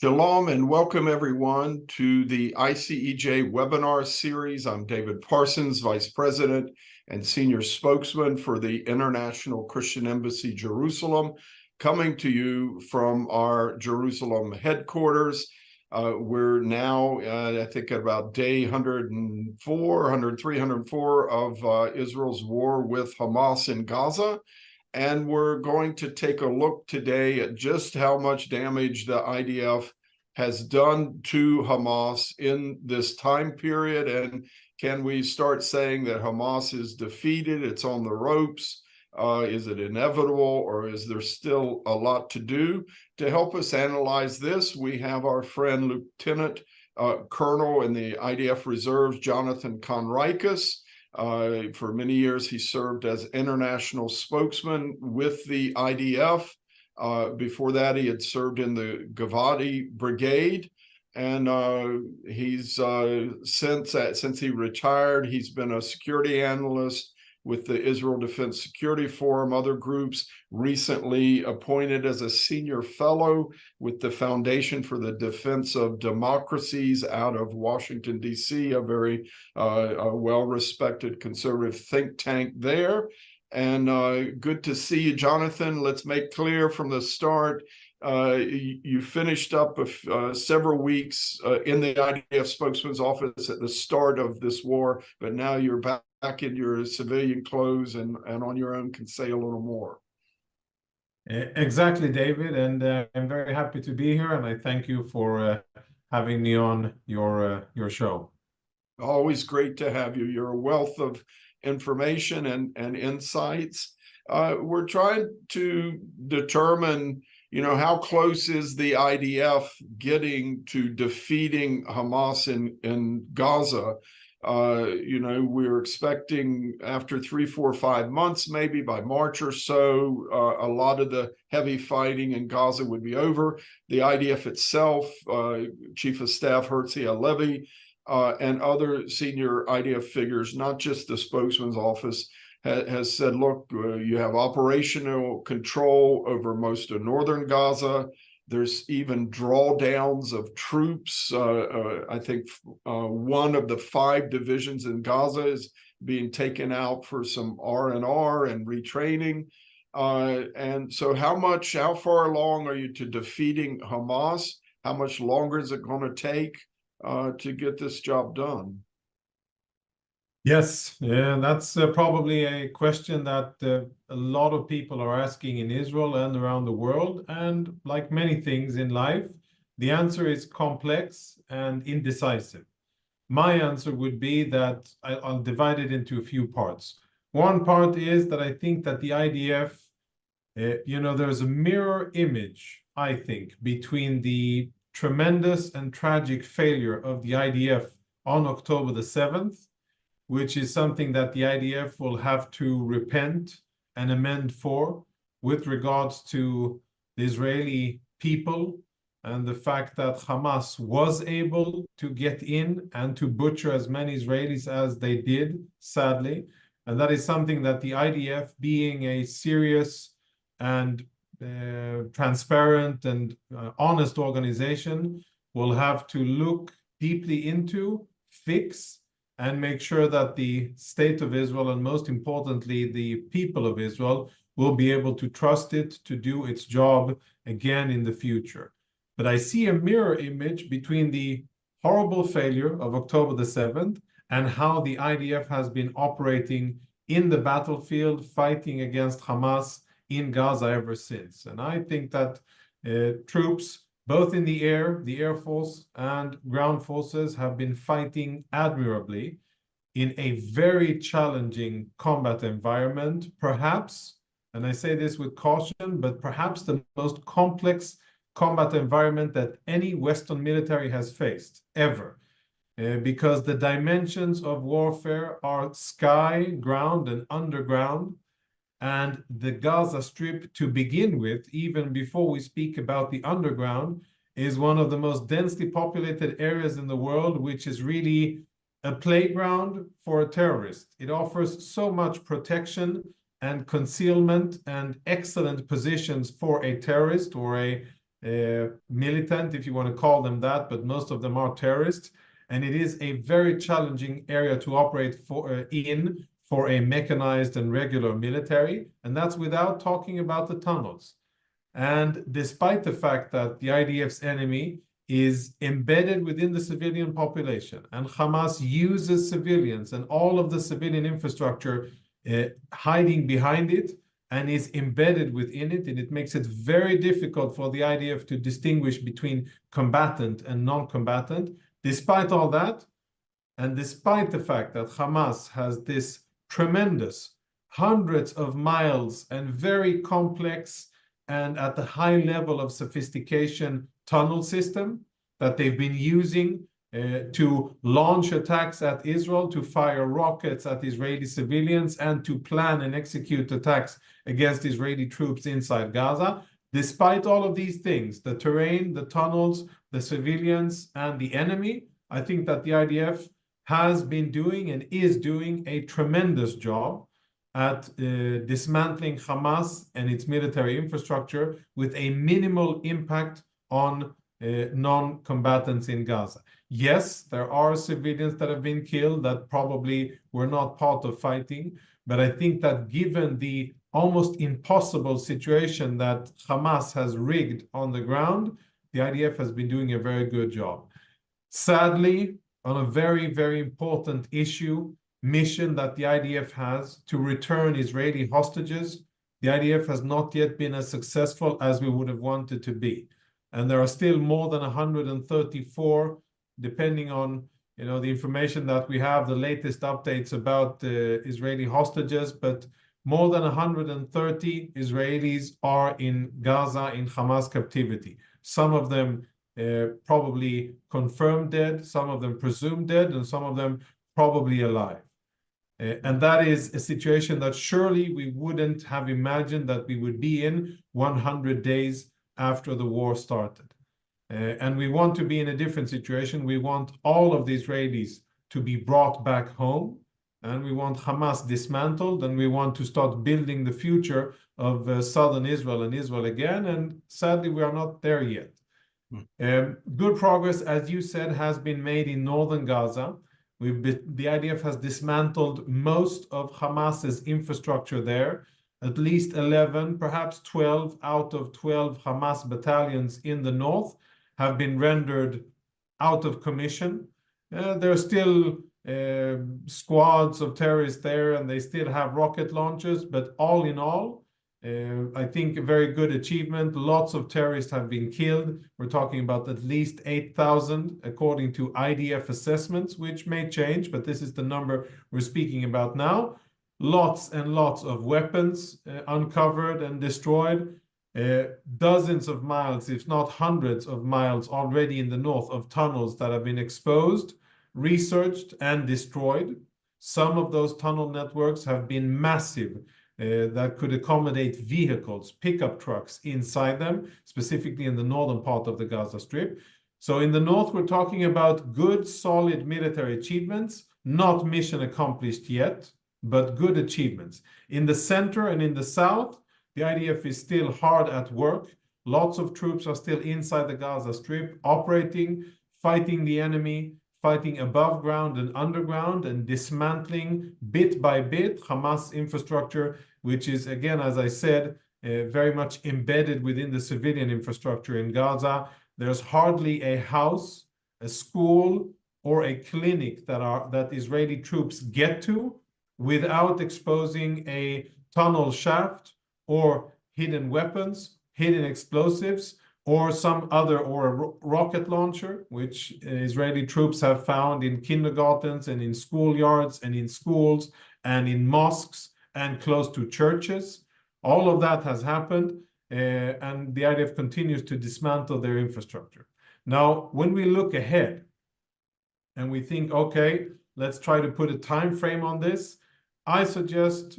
Shalom and welcome everyone to the ICEJ webinar series. I'm David Parsons, Vice President and Senior Spokesman for the International Christian Embassy Jerusalem, coming to you from our Jerusalem headquarters. We're now, I think, at about day 104 of Israel's war with Hamas in Gaza. And we're going to take a look today at just how much damage the IDF has done to Hamas in this time period. And can we start saying that Hamas is defeated, it's on the ropes? Is it inevitable, or is there still a lot to do? To help us analyze this, we have our friend Lieutenant Colonel in the IDF Reserves, Jonathan Conricus. For many years, he served as international spokesman with the IDF. Before that, he had served in the Givati Brigade. And he's since he retired, he's been a security analyst with the Israel Defense Security Forum, other groups, recently appointed as a senior fellow with the Foundation for the Defense of Democracies out of Washington, D.C., a very well-respected conservative think tank there. And good to see you, Jonathan. Let's make clear from the start, you finished up several weeks in the IDF spokesman's office at the start of this war, but now you're back in your civilian clothes and on your own can say a little more. Exactly, David, and I'm very happy to be here, and I thank you for having me on your show. Always great to have you. You're a wealth of information and insights. We're trying to determine, how close is the IDF getting to defeating Hamas in Gaza? We're expecting after 3, 4, 5 months, maybe by March or so, a lot of the heavy fighting in Gaza would be over. The IDF itself, Chief of Staff Herzi Halevi, and other senior IDF figures, not just the spokesman's office, has said, look, you have operational control over most of northern Gaza. There's even drawdowns of troops. I think one of the 5 divisions in Gaza is being taken out for some R&R and retraining. And so how far along are you to defeating Hamas? How much longer is it going to take to get this job done? Yes, that's probably a question that a lot of people are asking in Israel and around the world. And like many things in life, the answer is complex and indecisive. My answer would be that I'll divide it into a few parts. One part is that I think that the IDF, there's a mirror image, I think, between the tremendous and tragic failure of the IDF on October the 7th, which is something that the IDF will have to repent and amend for with regards to the Israeli people and the fact that Hamas was able to get in and to butcher as many Israelis as they did, sadly. And that is something that the IDF, being a serious and transparent and honest organization, will have to look deeply into, fix, and make sure that the state of Israel, and most importantly, the people of Israel, will be able to trust it to do its job again in the future. But I see a mirror image between the horrible failure of October the 7th and how the IDF has been operating in the battlefield, fighting against Hamas in Gaza ever since. And I think that troops, both in the Air Force and ground forces, have been fighting admirably in a very challenging combat environment, perhaps, and I say this with caution, but perhaps the most complex combat environment that any Western military has faced ever, because the dimensions of warfare are sky, ground, and underground. And the Gaza Strip, to begin with, even before we speak about the underground, is one of the most densely populated areas in the world, which is really a playground for a terrorist. It offers so much protection and concealment and excellent positions for a terrorist or a militant, if you want to call them that, but most of them are terrorists. And it is a very challenging area to operate for a mechanized and regular military. And that's without talking about the tunnels. And despite the fact that the IDF's enemy is embedded within the civilian population, and Hamas uses civilians and all of the civilian infrastructure hiding behind it, and is embedded within it, and it makes it very difficult for the IDF to distinguish between combatant and non-combatant. Despite all that, and despite the fact that Hamas has this tremendous, hundreds of miles and very complex and at the high level of sophistication tunnel system that they've been using to launch attacks at Israel, to fire rockets at Israeli civilians, and to plan and execute attacks against Israeli troops inside Gaza. Despite all of these things, the terrain, the tunnels, the civilians, and the enemy, I think that the IDF has been doing and is doing a tremendous job at dismantling Hamas and its military infrastructure with a minimal impact on non-combatants in Gaza. Yes, there are civilians that have been killed that probably were not part of fighting, but I think that given the almost impossible situation that Hamas has rigged on the ground, the IDF has been doing a very good job. Sadly, on a very, very important mission that the IDF has to return Israeli hostages, the IDF has not yet been as successful as we would have wanted to be. And there are still more than 134, depending on the information that we have, the latest updates about Israeli hostages, but more than 130 Israelis are in Gaza in Hamas captivity. Some of them probably confirmed dead, some of them presumed dead, and some of them probably alive. And that is a situation that surely we wouldn't have imagined that we would be in 100 days after the war started. And we want to be in a different situation. We want all of the Israelis to be brought back home, and we want Hamas dismantled, and we want to start building the future of southern Israel and Israel again. And sadly, we are not there yet. Good progress, as you said, has been made in northern Gaza. The IDF has dismantled most of Hamas's infrastructure there. At least 11, perhaps 12 out of 12 Hamas battalions in the north have been rendered out of commission. There are still squads of terrorists there, and they still have rocket launchers, but all in all, I think a very good achievement. Lots of terrorists have been killed. We're talking about at least 8,000, according to IDF assessments, which may change, but this is the number we're speaking about now. Lots and lots of weapons uncovered and destroyed. Dozens of miles, if not hundreds of miles already in the north of tunnels that have been exposed, researched, and destroyed. Some of those tunnel networks have been massive, that could accommodate vehicles, pickup trucks inside them, specifically in the northern part of the Gaza Strip. So in the north, we're talking about good, solid military achievements, not mission accomplished yet, but good achievements. In the center and in the south, the IDF is still hard at work. Lots of troops are still inside the Gaza Strip, operating, fighting the enemy, fighting above ground and underground, and dismantling bit by bit Hamas infrastructure, which is, again, as I said, very much embedded within the civilian infrastructure in Gaza. There's hardly a house, a school, or a clinic that Israeli troops get to without exposing a tunnel shaft or hidden weapons, hidden explosives, or some other, or a rocket launcher, which Israeli troops have found in kindergartens and in schoolyards and in schools and in mosques and close to churches. All of that has happened, and the IDF continues to dismantle their infrastructure. Now, when we look ahead and we think, okay, let's try to put a time frame on this, I suggest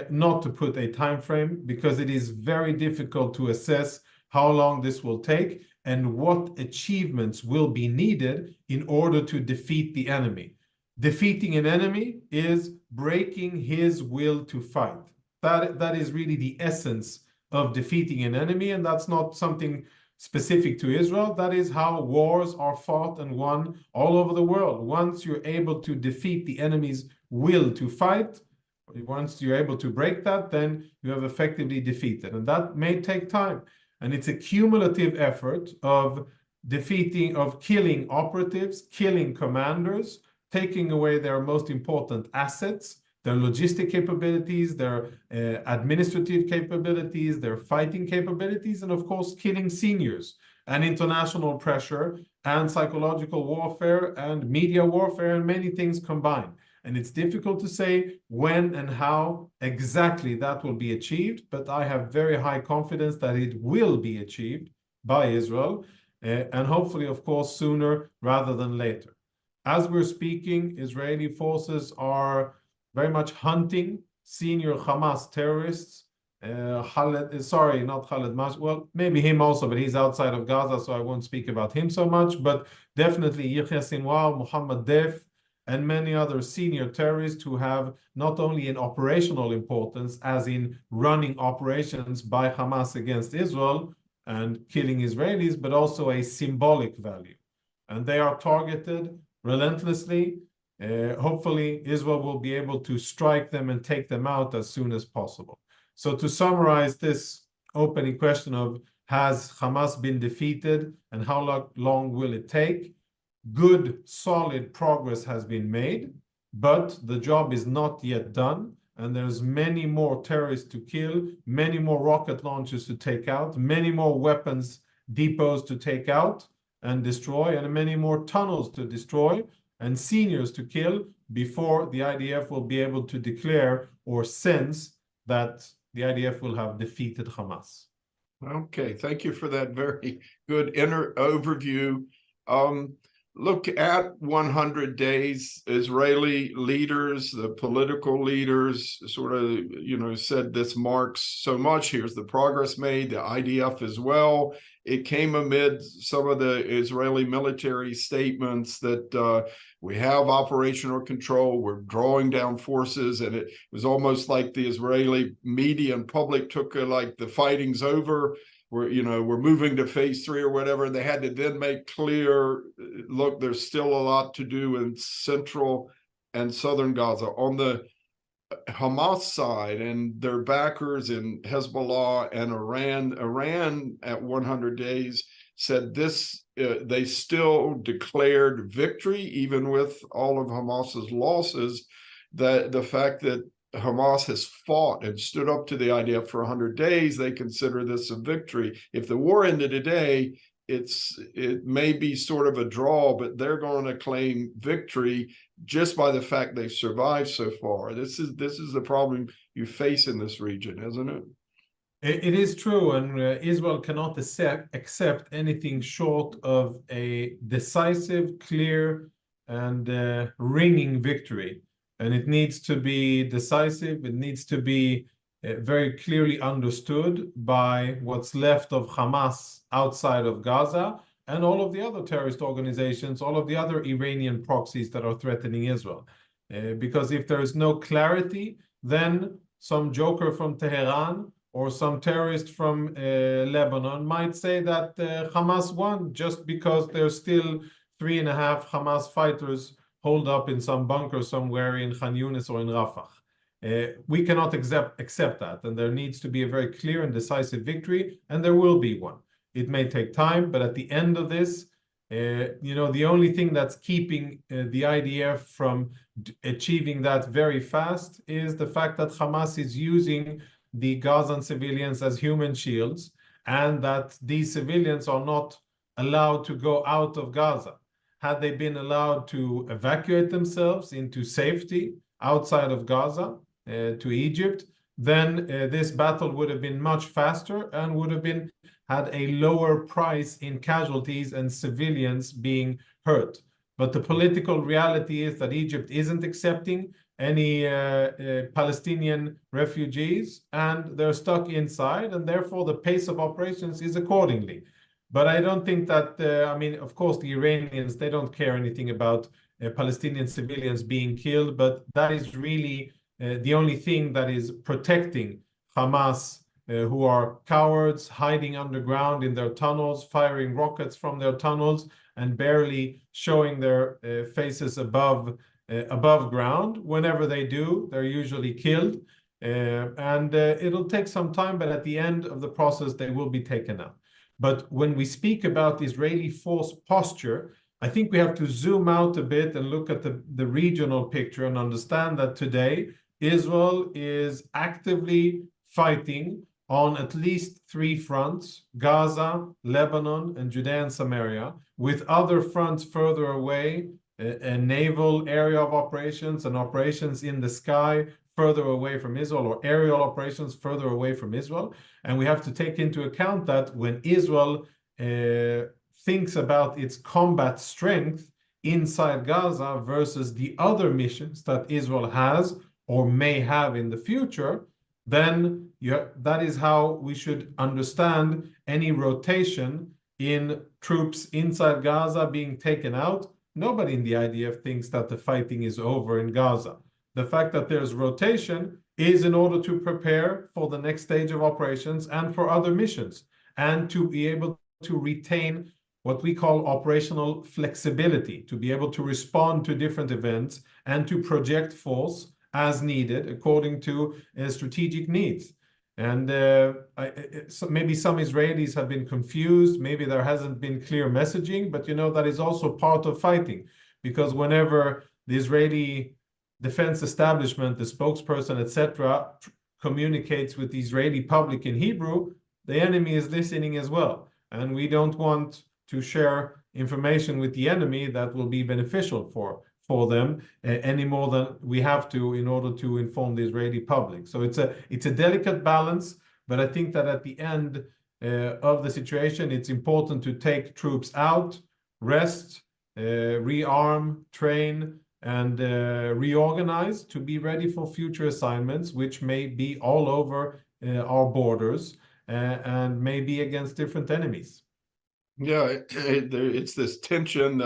not to put a time frame, because it is very difficult to assess how long this will take and what achievements will be needed in order to defeat the enemy. Defeating an enemy is breaking his will to fight. That is really the essence of defeating an enemy, and that's not something specific to Israel. That is how wars are fought and won all over the world. Once you're able to defeat the enemy's will to fight, once you're able to break that, then you have effectively defeated. And that may take time. And it's a cumulative effort of killing operatives, killing commanders, taking away their most important assets, their logistic capabilities, their administrative capabilities, their fighting capabilities, and of course, killing seniors, and international pressure, and psychological warfare, and media warfare, and many things combined. And it's difficult to say when and how exactly that will be achieved, but I have very high confidence that it will be achieved by Israel, and hopefully, of course, sooner rather than later. As we're speaking, Israeli forces are very much hunting senior Hamas terrorists. Sorry, not Khaled Mash. Well, maybe him also, but he's outside of Gaza, so I won't speak about him so much. But definitely Yahya Sinwar, Mohammed Def, and many other senior terrorists who have not only an operational importance, as in running operations by Hamas against Israel and killing Israelis, but also a symbolic value. And they are targeted relentlessly. Hopefully, Israel will be able to strike them and take them out as soon as possible. So to summarize this opening question of has Hamas been defeated and how long will it take? Good, solid progress has been made, but the job is not yet done. And there's many more terrorists to kill, many more rocket launchers to take out, many more weapons depots to take out and destroy, and many more tunnels to destroy, and seniors to kill before the IDF will be able to declare or sense that the IDF will have defeated Hamas. Okay, thank you for that very good overview. Look at 100 days. Israeli leaders, the political leaders sort of, said this marks so much. Here's the progress made, the IDF as well. It came amid some of the Israeli military statements that we have operational control, we're drawing down forces, and it was almost like the Israeli media and public took like the fighting's over. We're moving to phase 3 or whatever. They had to then make clear, look, there's still a lot to do in central and southern Gaza. On the Hamas side and their backers in Hezbollah and Iran at 100 days said this, they still declared victory, even with all of Hamas's losses, that the fact that Hamas has fought and stood up to the IDF for 100 days, they consider this a victory. If the war ended today, it may be sort of a draw, but they're going to claim victory just by the fact they've survived so far. This is the problem you face in this region, isn't it? It is true, and Israel cannot accept anything short of a decisive, clear, and ringing victory. And it needs to be decisive. It needs to be very clearly understood by what's left of Hamas outside of Gaza and all of the other terrorist organizations, all of the other Iranian proxies that are threatening Israel. Because if there is no clarity, then some joker from Tehran or some terrorist from Lebanon might say that Hamas won just because there's still 3.5 Hamas fighters holed up in some bunker somewhere in Khan Yunis or in Rafah. We cannot accept that, and there needs to be a very clear and decisive victory, and there will be one. It may take time, but at the end of this, the only thing that's keeping the IDF from achieving that very fast is the fact that Hamas is using the Gazan civilians as human shields, and that these civilians are not allowed to go out of Gaza. Had they been allowed to evacuate themselves into safety outside of Gaza to Egypt, then this battle would have been much faster and would have had a lower price in casualties and civilians being hurt. But the political reality is that Egypt isn't accepting any Palestinian refugees, and they're stuck inside, and therefore the pace of operations is accordingly. But I don't think that, of course, the Iranians, they don't care anything about Palestinian civilians being killed, but that is really the only thing that is protecting Hamas who are cowards, hiding underground in their tunnels, firing rockets from their tunnels, and barely showing their faces above ground. Whenever they do, they're usually killed. It'll take some time, but at the end of the process, they will be taken out. But when we speak about Israeli force posture, I think we have to zoom out a bit and look at the regional picture and understand that today Israel is actively fighting on at least 3 fronts: Gaza, Lebanon, and Judea and Samaria, with other fronts further away, a naval area of operations and operations in the sky further away from Israel, or aerial operations further away from Israel. And we have to take into account that when Israel thinks about its combat strength inside Gaza versus the other missions that Israel has or may have in the future, then that is how we should understand any rotation in troops inside Gaza being taken out. Nobody in the IDF thinks that the fighting is over in Gaza. The fact that there's rotation is in order to prepare for the next stage of operations and for other missions, and to be able to retain what we call operational flexibility, to be able to respond to different events and to project force as needed according to strategic needs. And so maybe some Israelis have been confused, maybe there hasn't been clear messaging, but that is also part of fighting, because whenever the Israeli defense establishment, the spokesperson, etc., communicates with the Israeli public in Hebrew, the enemy is listening as well. And we don't want to share information with the enemy that will be beneficial for them any more than we have to in order to inform the Israeli public. So it's a delicate balance, but I think that at the end of the situation, it's important to take troops out, rest, rearm, train, and reorganize to be ready for future assignments, which may be all over our borders and may be against different enemies. Yeah, it's this tension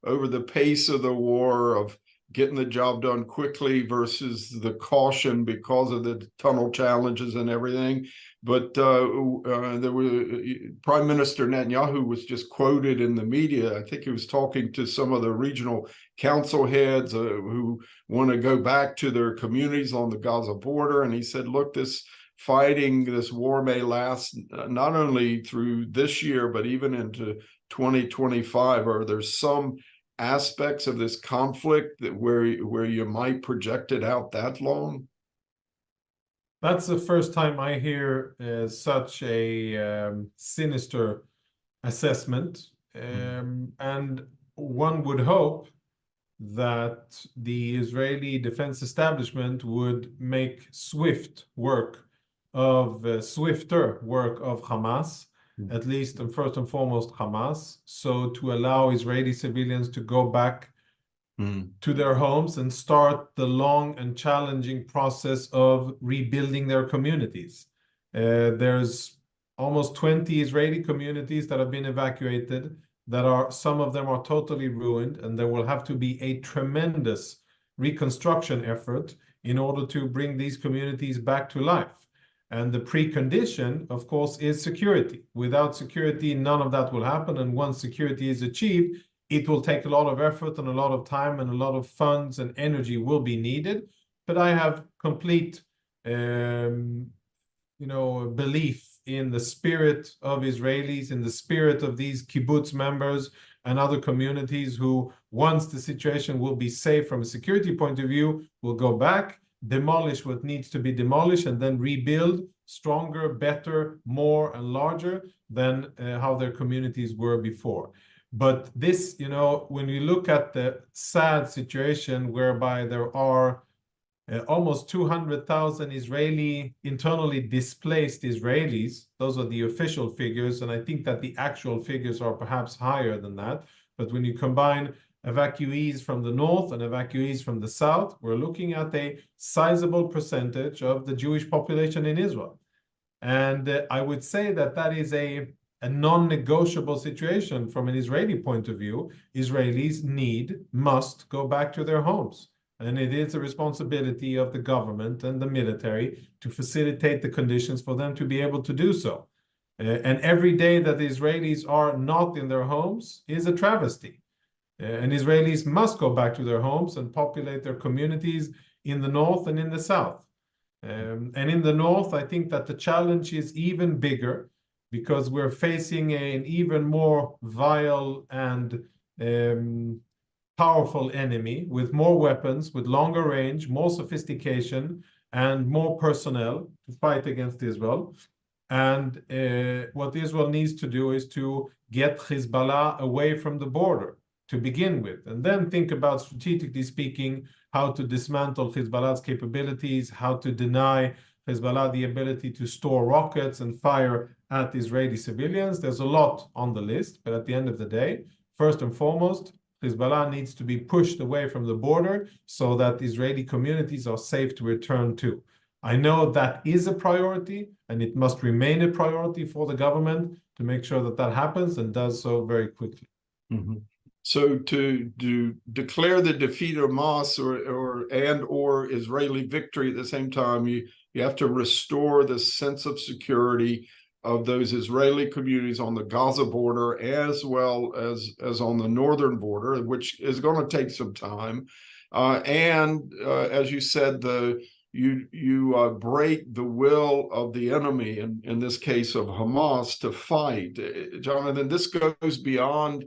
over the pace of the war, of getting the job done quickly versus the caution because of the tunnel challenges and everything. But there were Prime Minister Netanyahu was just quoted in the media. I think he was talking to some of the regional council heads who want to go back to their communities on the Gaza border. And he said, look, this war may last not only through this year, but even into 2025. Are there some aspects of this conflict that where you might project it out that long? That's the first time I hear such a sinister assessment. And one would hope that the Israeli defense establishment would make swifter work of Hamas, at least, and first and foremost Hamas, so to allow Israeli civilians to go back to their homes and start the long and challenging process of rebuilding their communities. There's almost 20 Israeli communities that have been evacuated, some of them are totally ruined, and there will have to be a tremendous reconstruction effort in order to bring these communities back to life. And the precondition, of course, is security. Without security, none of that will happen. And once security is achieved, it will take a lot of effort and a lot of time, and a lot of funds and energy will be needed. But I have complete, belief in the spirit of Israelis, in the spirit of these kibbutz members and other communities who, once the situation will be safe from a security point of view, will go back, demolish what needs to be demolished, and then rebuild stronger, better, more, and larger than how their communities were before. But this, when you look at the sad situation whereby there are almost 200,000 internally displaced Israelis, those are the official figures, and I think that the actual figures are perhaps higher than that. But when you combine evacuees from the north and evacuees from the south, we're looking at a sizable percentage of the Jewish population in Israel. And I would say that that is a non-negotiable situation from an Israeli point of view. Israelis must go back to their homes. and it is a responsibility of the government and the military to facilitate the conditions for them to be able to do so. And every day that the Israelis are not in their homes is a travesty. And Israelis must go back to their homes and populate their communities in the north and in the south. And in the north, I think that the challenge is even bigger because we're facing an even more vile and powerful enemy with more weapons, with longer range, more sophistication, and more personnel to fight against Israel. And what Israel needs to do is to get Hezbollah away from the border to begin with, and then think about, strategically speaking, how to dismantle Hezbollah's capabilities, how to deny Hezbollah the ability to store rockets and fire at Israeli civilians. There's a lot on the list, but at the end of the day, first and foremost, Hezbollah needs to be pushed away from the border so that Israeli communities are safe to return to. I know that is a priority, and it must remain a priority for the government to make sure that that happens and does so very quickly. Mm-hmm. So to declare the defeat of Hamas or Israeli victory at the same time, you have to restore the sense of security of those Israeli communities on the Gaza border as well as on the northern border, which is going to take some time. As you said, you break the will of the enemy, in this case of Hamas, to fight. Jonathan, this goes beyond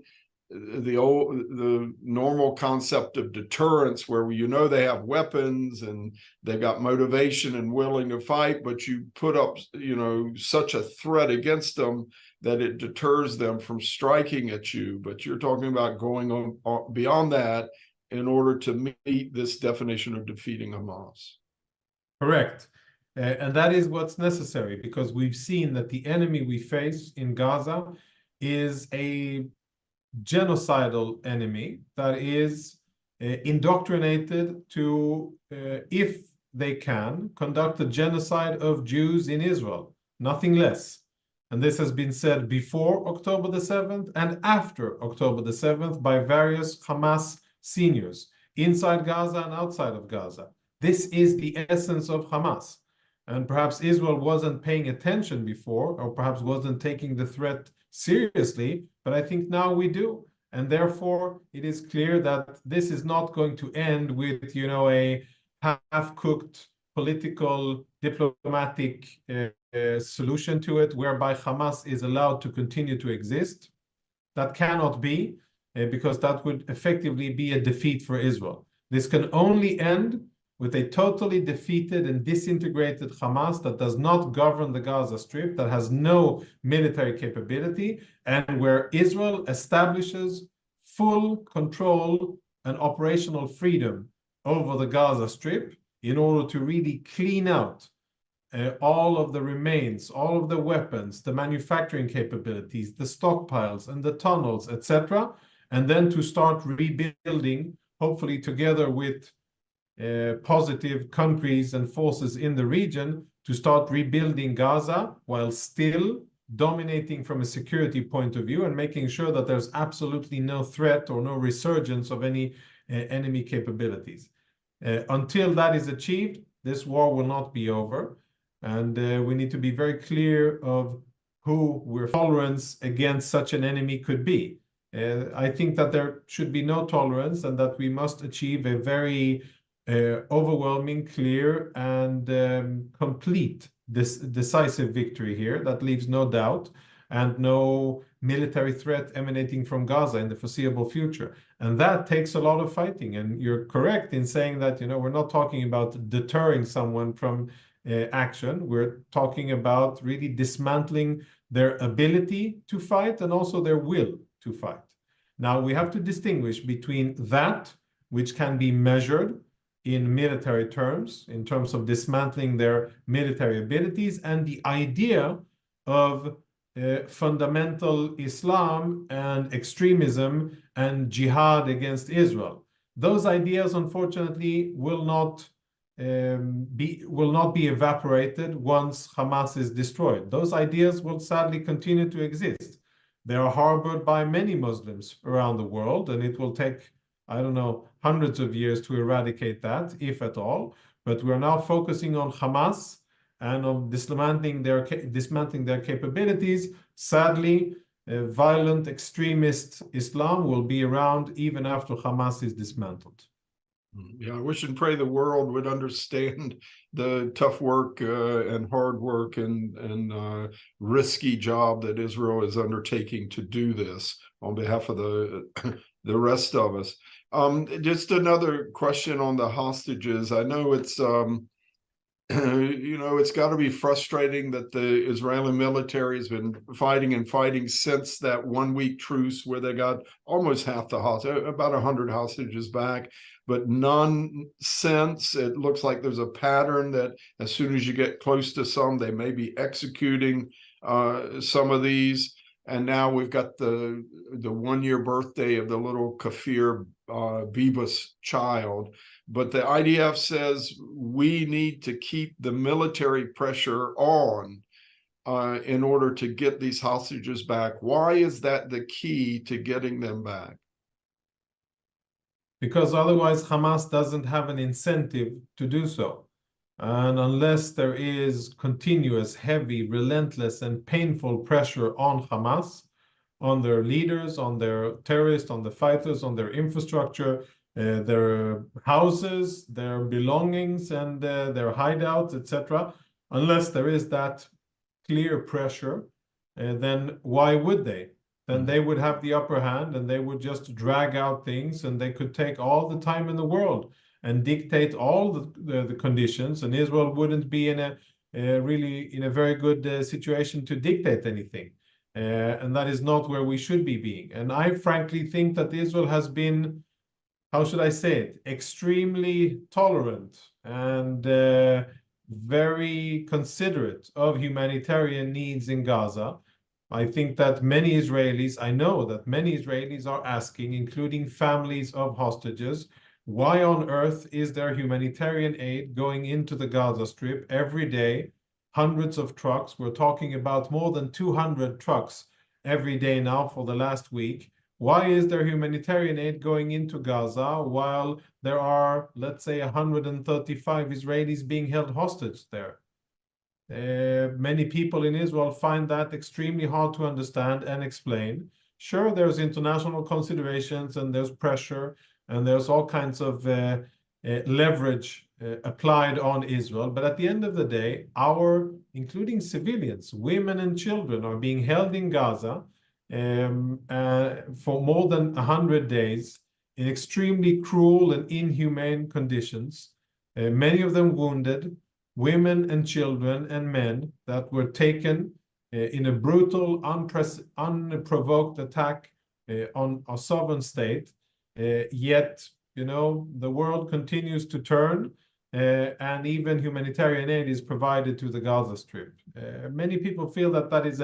the normal concept of deterrence, where they have weapons and they've got motivation and willing to fight, but you put up such a threat against them that it deters them from striking at you. But you're talking about going on beyond that in order to meet this definition of defeating Hamas. Correct. And that is what's necessary, because we've seen that the enemy we face in Gaza is a genocidal enemy that is indoctrinated to, if they can, conduct a genocide of Jews in Israel, nothing less. And this has been said before October the 7th and after October the 7th by various Hamas seniors inside Gaza and outside of Gaza. This is the essence of Hamas. And perhaps Israel wasn't paying attention before, or perhaps wasn't taking the threat seriously, but I think now we do. And therefore, it is clear that this is not going to end with, a half-cooked political, diplomatic solution to it, whereby Hamas is allowed to continue to exist. That cannot be, because that would effectively be a defeat for Israel. This can only end with a totally defeated and disintegrated Hamas that does not govern the Gaza Strip, that has no military capability, and where Israel establishes full control and operational freedom over the Gaza Strip in order to really clean out all of the remains, all of the weapons, the manufacturing capabilities, the stockpiles and the tunnels, etc., and then to start rebuilding, hopefully together with positive countries and forces in the region, to start rebuilding Gaza while still dominating from a security point of view and making sure that there's absolutely no threat or no resurgence of any enemy capabilities. Until that is achieved, this war will not be over. And we need to be very clear of who we're tolerance against such an enemy could be. I think that there should be no tolerance, and that we must achieve a very overwhelming, clear, and complete decisive victory here that leaves no doubt, and no military threat emanating from Gaza in the foreseeable future. And that takes a lot of fighting. And you're correct in saying that, we're not talking about deterring someone from action. We're talking about really dismantling their ability to fight and also their will to fight. Now, we have to distinguish between that which can be measured in military terms, in terms of dismantling their military abilities, and the idea of fundamental Islam and extremism and jihad against Israel. Those ideas, unfortunately, will not be evaporated once Hamas is destroyed. Those ideas will sadly continue to exist. They are harbored by many Muslims around the world, and it will take I don't know, hundreds of years to eradicate that, if at all. But we're now focusing on Hamas and on dismantling their capabilities. Sadly, violent extremist Islam will be around even after Hamas is dismantled. Yeah, I wish and pray the world would understand the tough work and hard work and risky job that Israel is undertaking to do this on behalf of the the rest of us. Just another question on the hostages. I know it's it's got to be frustrating that the Israeli military has been fighting and fighting since that 1 week truce where they got almost half the about 100 hostages back, but none since. It looks like there's a pattern that as soon as you get close to some, they may be executing some of these. And now we've got the 1 year birthday of the little Kafir Bibas child. But the IDF says we need to keep the military pressure on in order to get these hostages back. Why is that the key to getting them back? Because otherwise Hamas doesn't have an incentive to do so. And unless there is continuous, heavy, relentless, and painful pressure on Hamas, on their leaders, on their terrorists, on the fighters, on their infrastructure, their houses, their belongings, and their hideouts, etc., unless there is that clear pressure, then why would they? Then they would have the upper hand and they would just drag out things and they could take all the time in the world and dictate all the conditions, and Israel wouldn't be in a really in a very good situation to dictate anything. And that is not where we should be being. And I frankly think that Israel has been, how should I say it, extremely tolerant and very considerate of humanitarian needs in Gaza. I think that many Israelis, I know that many Israelis are asking, including families of hostages, why on earth is there humanitarian aid going into the Gaza Strip every day? Hundreds of trucks. We're talking about more than 200 trucks every day now for the last week. Why is there humanitarian aid going into Gaza while there are, let's say, 135 Israelis being held hostage there? Many people in Israel find that extremely hard to understand and explain. Sure, there's international considerations and there's pressure and there's all kinds of leverage applied on Israel. But at the end of the day, including civilians, women and children, are being held in Gaza for more than 100 days in extremely cruel and inhumane conditions, many of them wounded, women and children and men that were taken in a brutal, unprovoked attack on a sovereign state. Yet, the world continues to turn, and even humanitarian aid is provided to the Gaza Strip. Many people feel that that is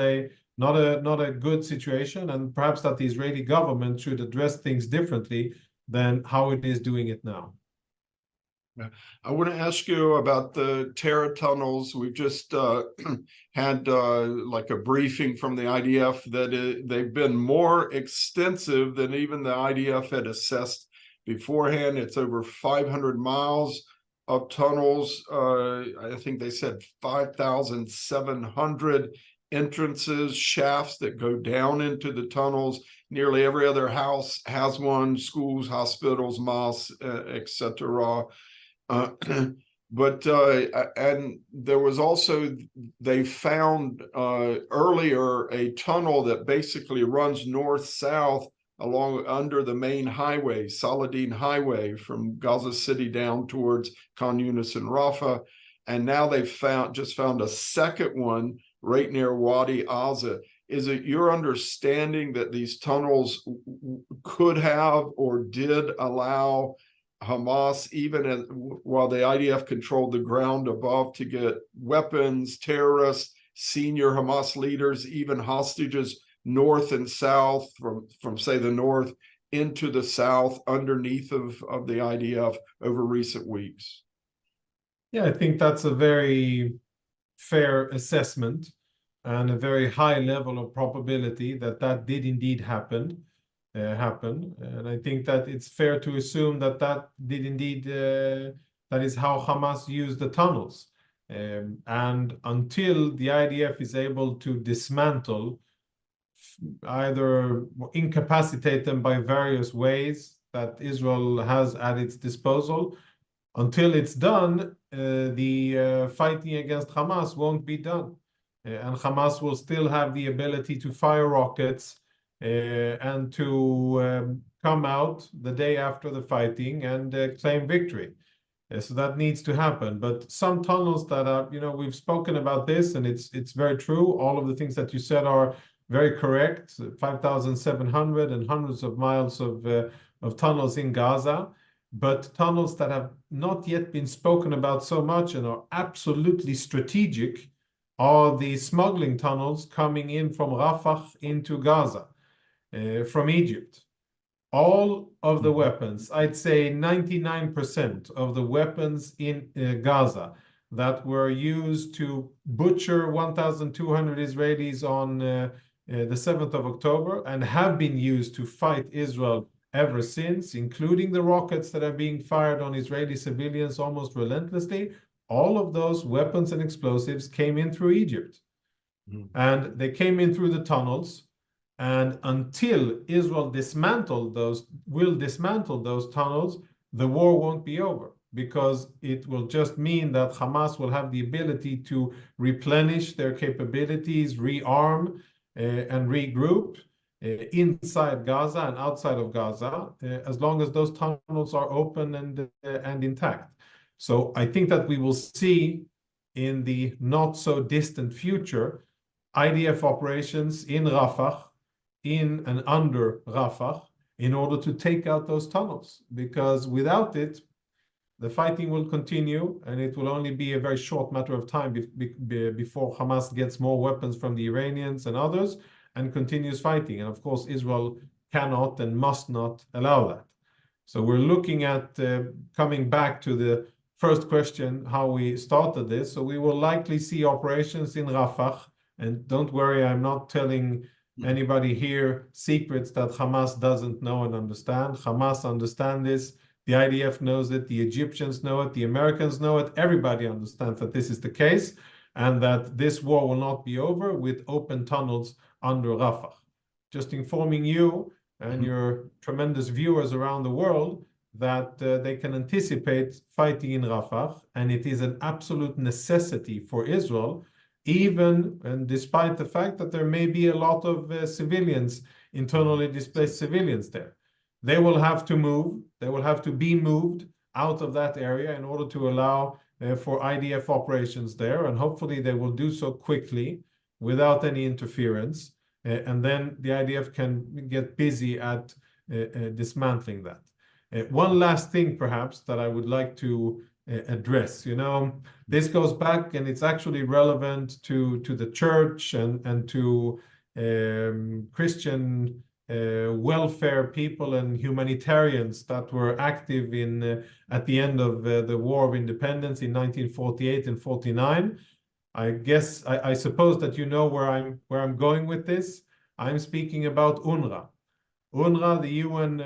not a good situation, and perhaps that the Israeli government should address things differently than how it is doing it now. I want to ask you about the terror tunnels. We've just had like a briefing from the IDF that they've been more extensive than even the IDF had assessed beforehand. It's over 500 miles of tunnels. I think they said 5,700 entrances, shafts that go down into the tunnels. Nearly every other house has one, schools, hospitals, mosques, etc. But and there was also, they found earlier a tunnel that basically runs north-south along under the main highway, Saladin Highway, from Gaza City down towards Khan Yunis and Rafah. And now they've just found a second one right near Wadi Aza. Is it your understanding that these tunnels could have or did allow Hamas, even while the IDF controlled the ground above, to get weapons, terrorists, senior Hamas leaders, even hostages north and south, from say the north into the south underneath of the IDF over recent weeks? Yeah, I think that's a very fair assessment and a very high level of probability that that did indeed happen. happen. And I think that it's fair to assume that that did indeed, that is how Hamas used the tunnels. And until the IDF is able to dismantle, either incapacitate them by various ways that Israel has at its disposal, until it's done, the fighting against Hamas won't be done. And Hamas will still have the ability to fire rockets and to come out the day after the fighting and claim victory. So that needs to happen. But some tunnels that are, we've spoken about this, and it's very true. All of the things that you said are very correct. 5,700 and hundreds of miles of tunnels in Gaza. But tunnels that have not yet been spoken about so much and are absolutely strategic are the smuggling tunnels coming in from Rafah into Gaza from Egypt. All of the weapons, I'd say 99% of the weapons in Gaza that were used to butcher 1,200 Israelis on the 7th of October and have been used to fight Israel ever since, including the rockets that are being fired on Israeli civilians almost relentlessly, all of those weapons and explosives came in through Egypt. And they came in through the tunnels. And until Israel will dismantle those tunnels, the war won't be over, because it will just mean that Hamas will have the ability to replenish their capabilities, rearm, and regroup inside Gaza and outside of Gaza, as long as those tunnels are open and intact. So I think that we will see in the not so distant future IDF operations in Rafah, in and under Rafah, in order to take out those tunnels, because without it, the fighting will continue, and it will only be a very short matter of time before Hamas gets more weapons from the Iranians and others and continues fighting. And of course, Israel cannot and must not allow that. So we're looking at coming back to the first question, how we started this. So we will likely see operations in Rafah. And don't worry, I'm not telling anybody here secrets that Hamas doesn't know and understand. Hamas understands this. The IDF knows it. The Egyptians know it. The Americans know it. Everybody understands that this is the case, and that this war will not be over with open tunnels under Rafah. Just informing you and your tremendous viewers around the world that they can anticipate fighting in Rafah, and it is an absolute necessity for Israel, even and despite the fact that there may be a lot of civilians, internally displaced civilians there. They will have to move. They will have to be moved out of that area in order to allow for IDF operations there. And hopefully they will do so quickly without any interference. And then the IDF can get busy at dismantling that. One last thing, perhaps, that I would like to address. This goes back, and it's actually relevant to the church and to Christian welfare people and humanitarians that were active in at the end of the War of Independence in 1948 and 49. I suppose that you know where I'm going with this. I'm speaking about UNRWA. UNRWA, the UN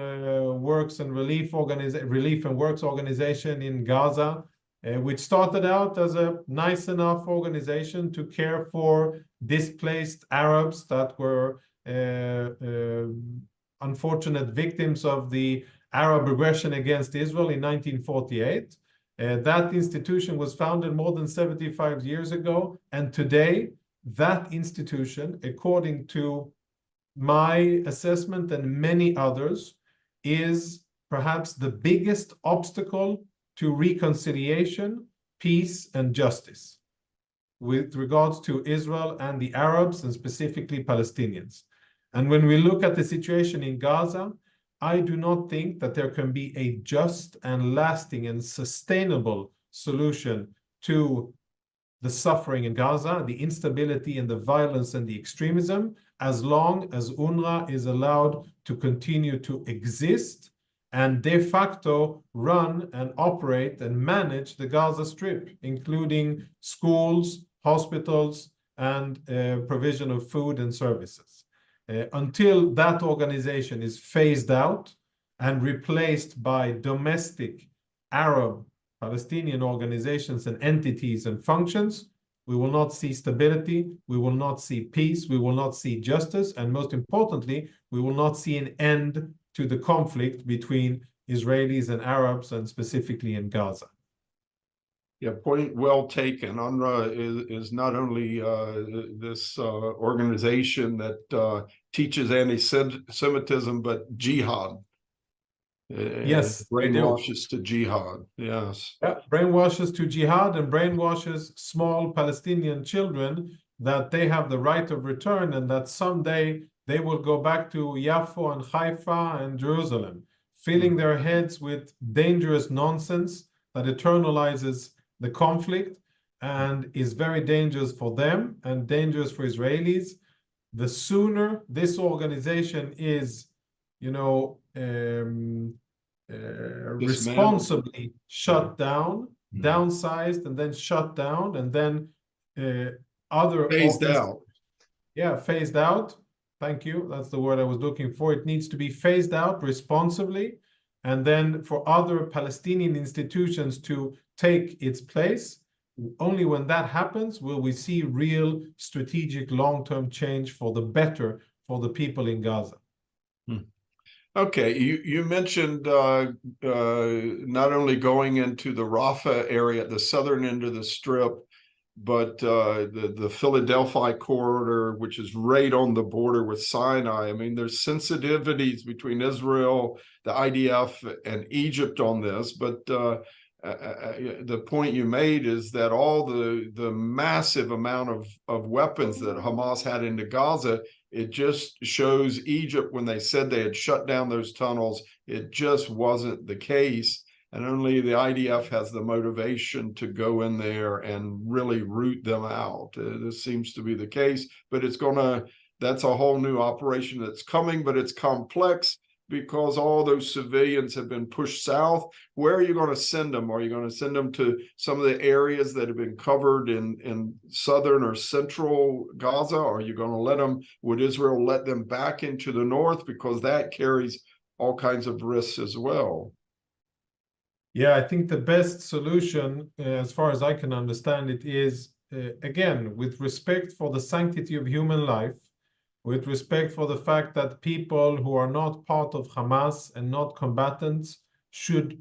Works and Relief and Works Organization in Gaza, which started out as a nice enough organization to care for displaced Arabs that were unfortunate victims of the Arab aggression against Israel in 1948. That institution was founded more than 75 years ago, and today that institution, according to my assessment and many others, is perhaps the biggest obstacle to reconciliation, peace, and justice with regards to Israel and the Arabs, and specifically Palestinians. And when we look at the situation in Gaza, I do not think that there can be a just and lasting and sustainable solution to the suffering in Gaza, the instability and the violence and the extremism, as long as UNRWA is allowed to continue to exist and de facto run and operate and manage the Gaza Strip, including schools, hospitals, and provision of food and services. until that organization is phased out and replaced by domestic Arab Palestinian organizations and entities and functions, we will not see stability, we will not see peace, we will not see justice, and most importantly, we will not see an end to the conflict between Israelis and Arabs, and specifically in Gaza. Yeah, point well taken. UNRWA is not only this organization that teaches anti-Semitism, but jihad. Yes, brainwashes to jihad. Yes. Yeah, brainwashes to jihad and brainwashes small Palestinian children that they have the right of return and that someday they will go back to Yaffo and Haifa and Jerusalem, filling their heads with dangerous nonsense that eternalizes the conflict and is very dangerous for them and dangerous for Israelis. The sooner this organization is, responsibly shut down, downsized, and then shut down, and then other phased out. Yeah, phased out. Thank you. That's the word I was looking for. It needs to be phased out responsibly, and then for other Palestinian institutions to take its place. Only when that happens will we see real strategic long-term change for the better for the people in Gaza. Okay, you mentioned not only going into the Rafah area, the southern end of the Strip, but the Philadelphia corridor, which is right on the border with Sinai. I mean, there's sensitivities between Israel, the IDF, and Egypt on this, but the point you made is that all the massive amount of weapons that Hamas had into Gaza, it just shows Egypt, when they said they had shut down those tunnels, it just wasn't the case. And only the IDF has the motivation to go in there and really root them out. This seems to be the case, but that's a whole new operation that's coming, but it's complex because all those civilians have been pushed south. Where are you going to send them? Are you going to send them to some of the areas that have been covered in southern or central Gaza? Are you going to would Israel let them back into the north? Because that carries all kinds of risks as well. Yeah, I think the best solution, as far as I can understand it, is, again, with respect for the sanctity of human life, with respect for the fact that people who are not part of Hamas and not combatants should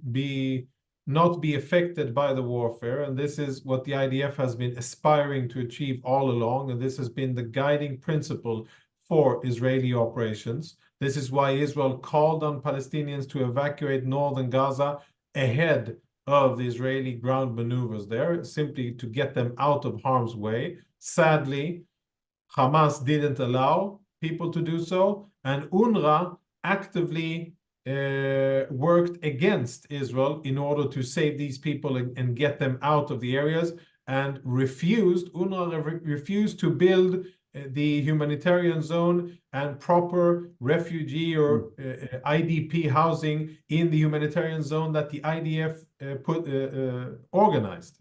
not be affected by the warfare. And this is what the IDF has been aspiring to achieve all along. And this has been the guiding principle for Israeli operations. This is why Israel called on Palestinians to evacuate northern Gaza ahead of the Israeli ground maneuvers there, simply to get them out of harm's way. Sadly, Hamas didn't allow people to do so, and UNRWA actively worked against Israel in order to save these people and get them out of the areas, and UNRWA refused to build the humanitarian zone and proper refugee or IDP housing in the humanitarian zone that the IDF organized.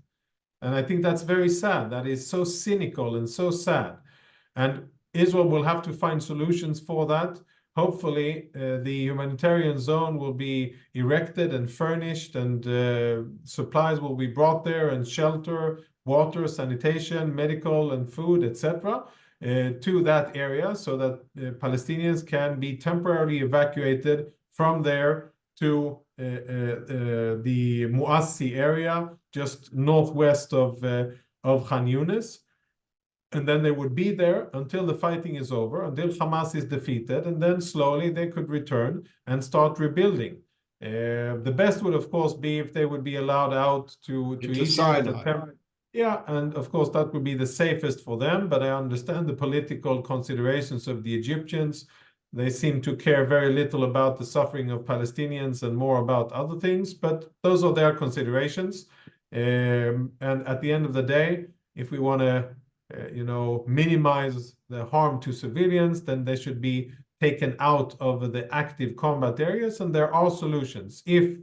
And I think that's very sad. That is so cynical and so sad. And Israel will have to find solutions for that. Hopefully, the humanitarian zone will be erected and furnished, and supplies will be brought there, and shelter, water, sanitation, medical, and food, etc., to that area, so that Palestinians can be temporarily evacuated from there to the Muassi area, just northwest of Khan Yunis. And then they would be there until the fighting is over, until Hamas is defeated, and then slowly they could return and start rebuilding. The best would, of course, be if they would be allowed out to Egypt. Yeah, and of course that would be the safest for them, but I understand the political considerations of the Egyptians. They seem to care very little about the suffering of Palestinians and more about other things, but those are their considerations. And at the end of the day, if we want to minimize the harm to civilians, then they should be taken out of the active combat areas, and there are solutions. If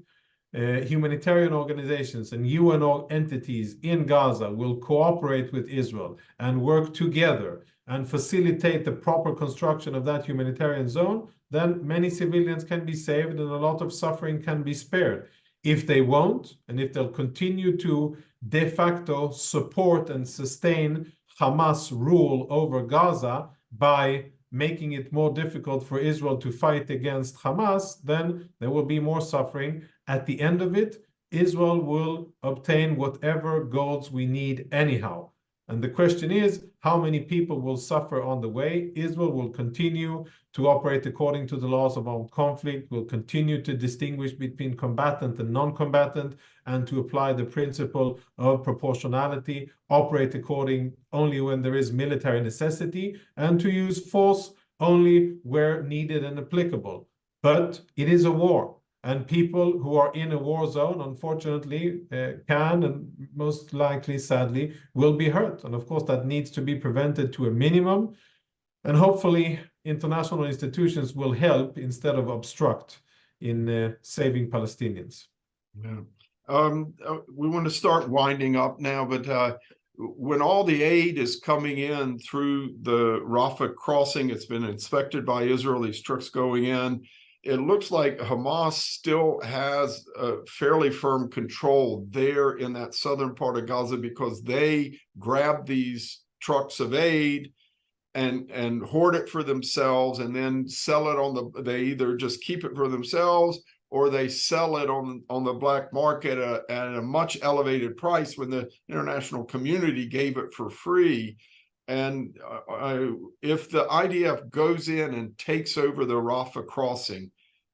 humanitarian organizations and UN entities in Gaza will cooperate with Israel and work together and facilitate the proper construction of that humanitarian zone, then many civilians can be saved and a lot of suffering can be spared. If they won't, and if they'll continue to de facto support and sustain Hamas rule over Gaza by making it more difficult for Israel to fight against Hamas, then there will be more suffering. At the end of it, Israel will obtain whatever goals we need anyhow. And the question is, how many people will suffer on the way? Israel will continue to operate according to the laws of armed conflict, will continue to distinguish between combatant and non-combatant, and to apply the principle of proportionality, operate according only when there is military necessity, and to use force only where needed and applicable. But it is a war. And people who are in a war zone, unfortunately, can and most likely, sadly, will be hurt. And of course, that needs to be prevented to a minimum. And hopefully, international institutions will help instead of obstruct in saving Palestinians. Yeah. We want to start winding up now, but when all the aid is coming in through the Rafah crossing, it's been inspected by Israel, these trucks going in. It looks like Hamas still has a fairly firm control there in that southern part of Gaza because they grab these trucks of aid and hoard it for themselves and then sell it they either just keep it for themselves or they sell it on the black market at a much elevated price when the international community gave it for free. And if the IDF goes in and takes over the Rafah crossing,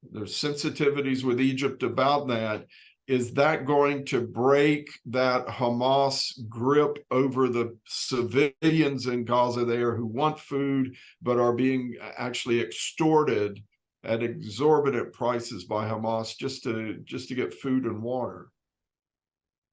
there's sensitivities with Egypt about that. Is that going to break that Hamas grip over the civilians in Gaza there who want food but are being actually extorted at exorbitant prices by Hamas just to get food and water?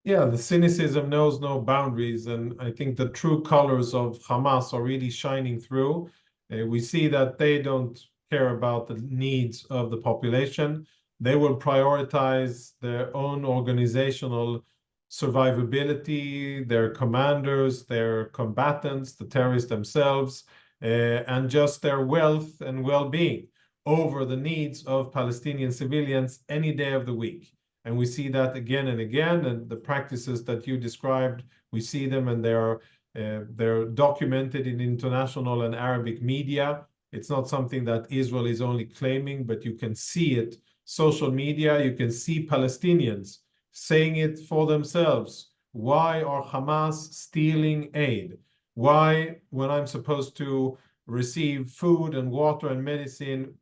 Yeah, the cynicism knows no boundaries, and I think the true colors of Hamas are really shining through. We see that they don't care about the needs of the population. They will prioritize their own organizational survivability, their commanders, their combatants, the terrorists themselves, and just their wealth and well-being over the needs of Palestinian civilians any day of the week. And we see that again and again, and the practices that you described, we see them, and they're documented in international and Arabic media. It's not something that Israel is only claiming, but you can see it. Social media, you can see Palestinians saying it for themselves. Why are Hamas stealing aid? Why, when I'm supposed to receive food and water and medicine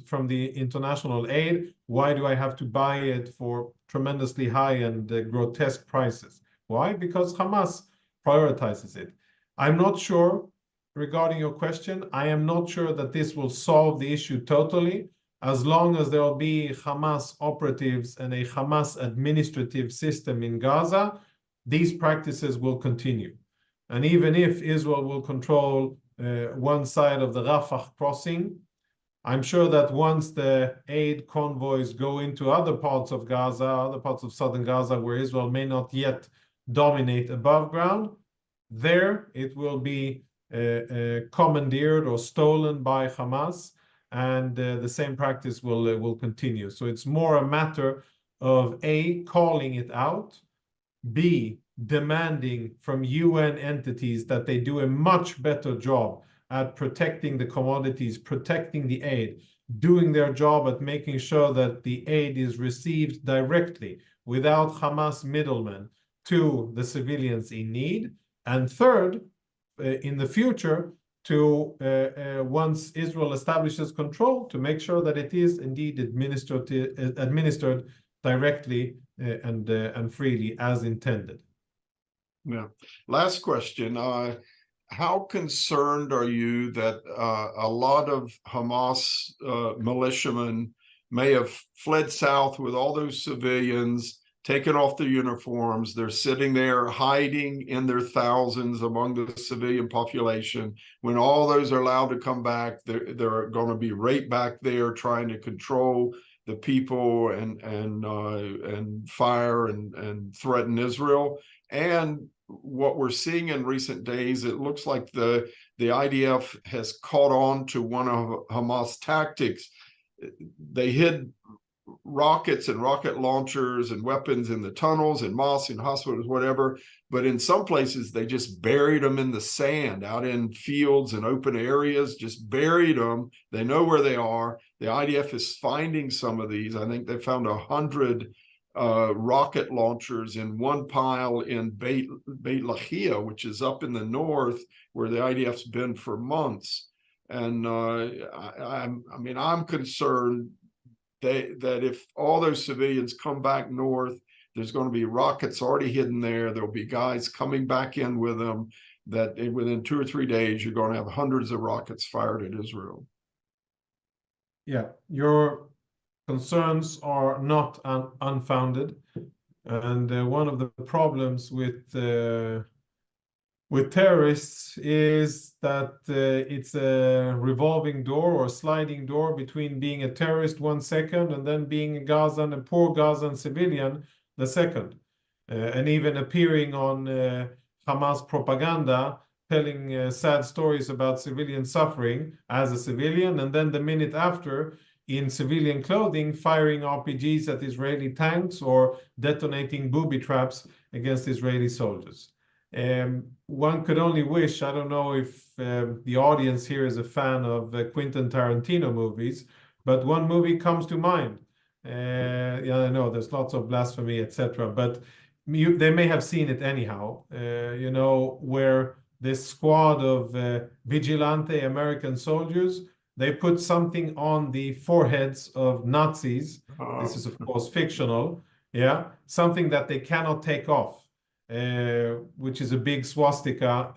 from the international aid, why do I have to buy it for tremendously high and grotesque prices? Why? Because Hamas prioritizes it. I'm not sure, regarding your question, I am not sure that this will solve the issue totally. As long as there will be Hamas operatives and a Hamas administrative system in Gaza, these practices will continue. And even if Israel will control one side of the Rafah crossing, I'm sure that once the aid convoys go into other parts of Gaza, other parts of southern Gaza where Israel may not yet dominate above ground, there it will be commandeered or stolen by Hamas, and the same practice will continue. So it's more a matter of A, calling it out, B, demanding from UN entities that they do a much better job at protecting the commodities, protecting the aid, doing their job at making sure that the aid is received directly without Hamas middlemen to the civilians in need. And third, in the future, to once Israel establishes control, to make sure that it is indeed administered directly and freely as intended. Yeah. Last question. How concerned are you that a lot of Hamas militiamen may have fled south with all those civilians, taken off their uniforms? They're sitting there hiding in their thousands among the civilian population. When all those are allowed to come back, they're going to be right back there trying to control the people and fire and threaten Israel. And what we're seeing in recent days, it looks like the IDF has caught on to one of Hamas tactics. They hid rockets and rocket launchers and weapons in the tunnels and mosques and hospitals, whatever. But in some places, they just buried them in the sand out in fields and open areas, just buried them. They know where they are. The IDF is finding some of these. I think they found 100 rocket launchers in one pile in Beit Lahia, which is up in the north where the IDF's been for months. And I mean, I'm concerned that if all those civilians come back north, there's going to be rockets already hidden there. There'll be guys coming back in with them, that within 2 or 3 days, you're going to have hundreds of rockets fired at Israel. Yeah, your concerns are not unfounded. And one of the problems with terrorists is that it's a revolving door or sliding door between being a terrorist 1 second and then being a Gazan, a poor Gazan civilian the second. And even appearing on Hamas propaganda, telling sad stories about civilian suffering as a civilian, and then the minute after, in civilian clothing, firing RPGs at Israeli tanks or detonating booby traps against Israeli soldiers. One could only wish, I don't know if the audience here is a fan of Quentin Tarantino movies, but one movie comes to mind. Yeah, I know there's lots of blasphemy, etc., but they may have seen it anyhow, you know, where this squad of vigilante American soldiers, they put something on the foreheads of Nazis. This is, of course, fictional. Yeah, something that they cannot take off, which is a big swastika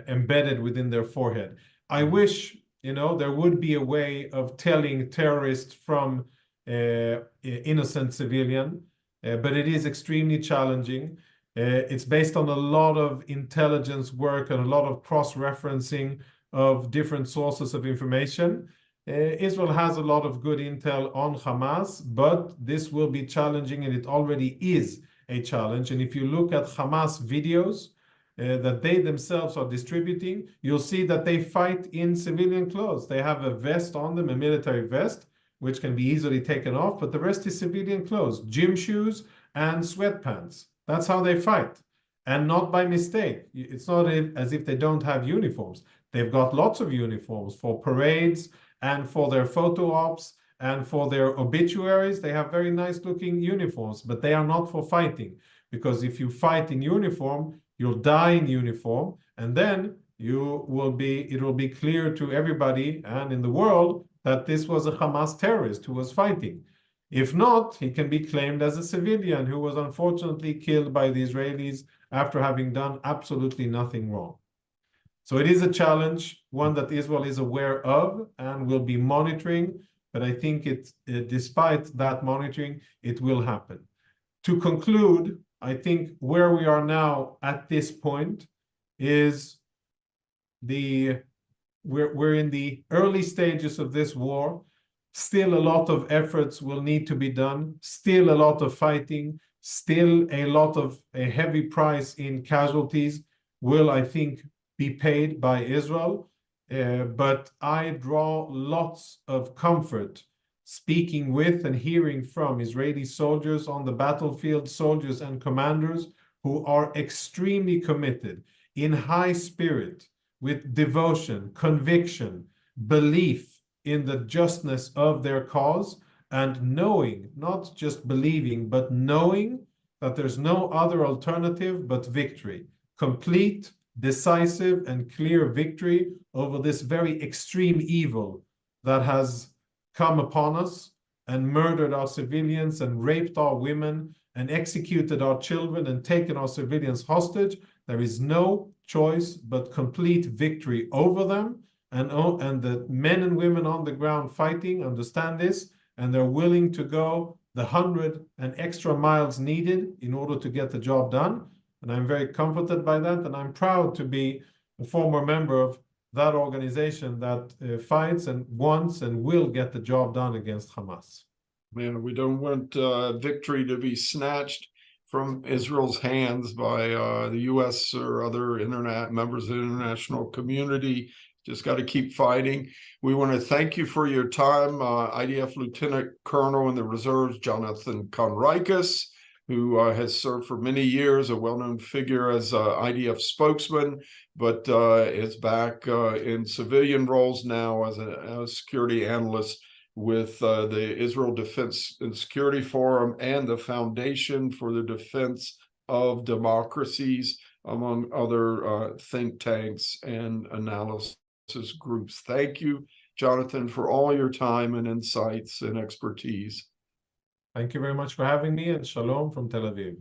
embedded within their forehead. I wish, you know, there would be a way of telling terrorists from innocent civilian, but it is extremely challenging. It's based on a lot of intelligence work and a lot of cross-referencing of different sources of information. Israel has a lot of good intel on Hamas, but this will be challenging, and it already is a challenge. And if you look at Hamas videos that they themselves are distributing, you'll see that they fight in civilian clothes. They have a vest on them, a military vest, which can be easily taken off, but the rest is civilian clothes, gym shoes and sweatpants. That's how they fight, and not by mistake. It's not as if they don't have uniforms. They've got lots of uniforms for parades and for their photo ops and for their obituaries. They have very nice looking uniforms, but they are not for fighting, because if you fight in uniform, you'll die in uniform, and then it will be clear to everybody and in the world that this was a Hamas terrorist who was fighting. If not, he can be claimed as a civilian who was unfortunately killed by the Israelis after having done absolutely nothing wrong. So it is a challenge, one that Israel is aware of and will be monitoring, but I think despite that monitoring, it will happen. To conclude, I think where we are now at this point is we're in the early stages of this war. Still a lot of efforts will need to be done, still a lot of fighting, still a heavy price in casualties will, I think, be paid by Israel. But I draw lots of comfort speaking with and hearing from Israeli soldiers on the battlefield, soldiers and commanders who are extremely committed, in high spirit, with devotion, conviction, belief in the justness of their cause, and knowing, not just believing, but knowing that there's no other alternative but victory. Complete, decisive, and clear victory over this very extreme evil that has come upon us and murdered our civilians and raped our women and executed our children and taken our civilians hostage. There is no choice but complete victory over them. And the men and women on the ground fighting understand this, and they're willing to go the 100 and extra miles needed in order to get the job done. And I'm very comforted by that, and I'm proud to be a former member of that organization that fights and wants and will get the job done against Hamas. Man, we don't want victory to be snatched from Israel's hands by the U.S. or other internet members of the international community. Just got to keep fighting. We want to thank you for your time, IDF Lieutenant Colonel in the Reserves, Jonathan Conricus, who has served for many years, a well-known figure as IDF spokesman, but is back in civilian roles now as a security analyst with the Israel Defense and Security Forum and the Foundation for the Defense of Democracies, among other think tanks and analysis groups. Thank you, Jonathan, for all your time and insights and expertise. Thank you very much for having me, and shalom from Tel Aviv.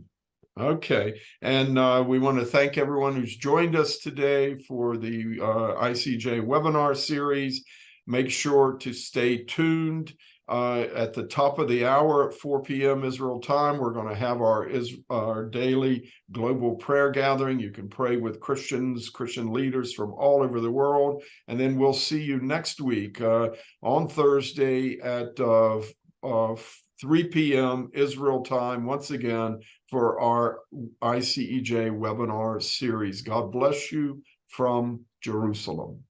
Okay, and we want to thank everyone who's joined us today for the ICJ webinar series. Make sure to stay tuned. At the top of the hour at 4 p.m. Israel time, we're going to have our daily global prayer gathering. You can pray with Christian leaders from all over the world. And then we'll see you next week on Thursday at 3 p.m. Israel time, once again, for our ICEJ webinar series. God bless you from Jerusalem.